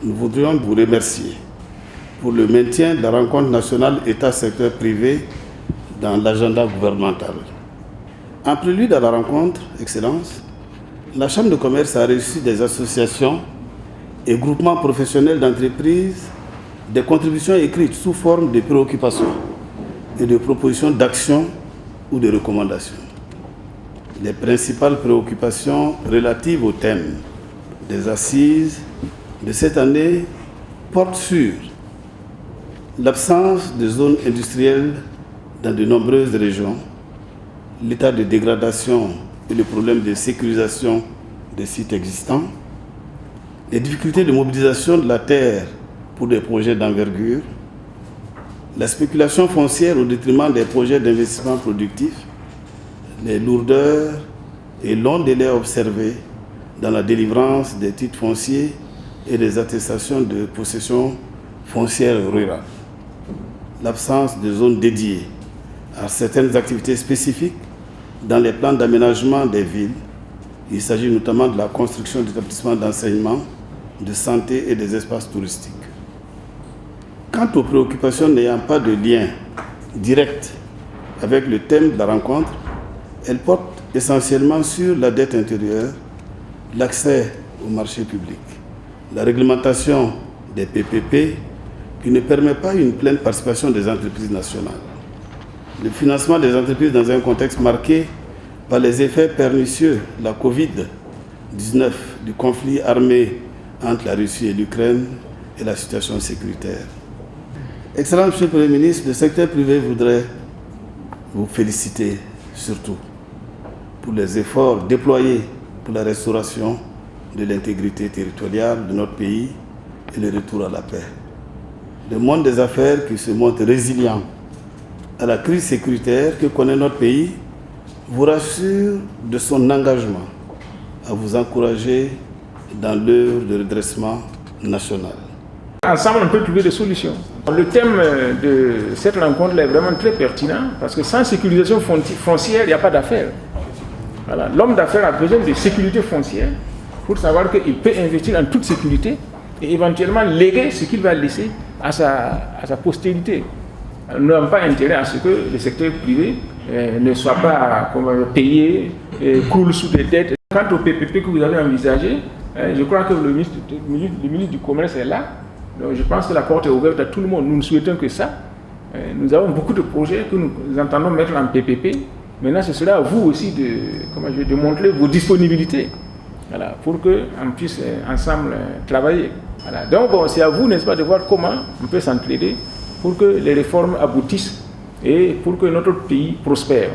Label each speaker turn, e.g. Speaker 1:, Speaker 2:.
Speaker 1: nous voudrions vous remercier pour le maintien de la rencontre nationale État-secteur privé dans l'agenda gouvernemental. En prélude à la rencontre, Excellence, la Chambre de commerce a reçu des associations et groupements professionnels d'entreprises des contributions écrites sous forme de préoccupations et de propositions d'action ou de recommandations. Les principales préoccupations relatives au thème des assises de cette année portent sur l'absence de zones industrielles dans de nombreuses régions, l'état de dégradation et le problème de sécurisation des sites existants, les difficultés de mobilisation de la terre pour des projets d'envergure, la spéculation foncière au détriment des projets d'investissement productif, les lourdeurs et longs délais observés dans la délivrance des titres fonciers et des attestations de possession foncière rurale, l'absence de zones dédiées à certaines activités spécifiques dans les plans d'aménagement des villes. Il s'agit notamment de la construction d'établissements d'enseignement, de santé et des espaces touristiques. Quant aux préoccupations n'ayant pas de lien direct avec le thème de la rencontre, elles portent essentiellement sur la dette intérieure, l'accès au marché public, la réglementation des PPP qui ne permet pas une pleine participation des entreprises nationales, le financement des entreprises dans un contexte marqué par les effets pernicieux de la Covid-19, du conflit armé entre la Russie et l'Ukraine et la situation sécuritaire. Excellent Monsieur le Premier ministre, le secteur privé voudrait vous féliciter surtout pour les efforts déployés pour la restauration de l'intégrité territoriale de notre pays et le retour à la paix. Le monde des affaires qui se montre résilient à la crise sécuritaire que connaît notre pays vous rassure de son engagement à vous encourager dans l'œuvre de redressement national.
Speaker 2: Ensemble, on peut trouver des solutions. Le thème de cette rencontre est vraiment très pertinent parce que sans sécurisation foncière, il n'y a pas d'affaires. Voilà. L'homme d'affaires a besoin de sécurité foncière pour savoir qu'il peut investir en toute sécurité et éventuellement léguer ce qu'il va laisser à sa postérité. Nous n'avons pas intérêt à ce que le secteur privé ne soit pas payé, coule sous des dettes. Quant au PPP que vous avez envisagé, je crois que le ministre du Commerce est là. Donc je pense que la porte est ouverte à tout le monde. Nous ne souhaitons que ça. Nous avons beaucoup de projets que nous entendons mettre en PPP. Maintenant, ce sera à vous aussi de montrer vos disponibilités, voilà, pour qu'on puisse ensemble travailler. Voilà. Donc bon, c'est à vous, n'est-ce pas, de voir comment on peut s'entraider pour que les réformes aboutissent et pour que notre pays prospère.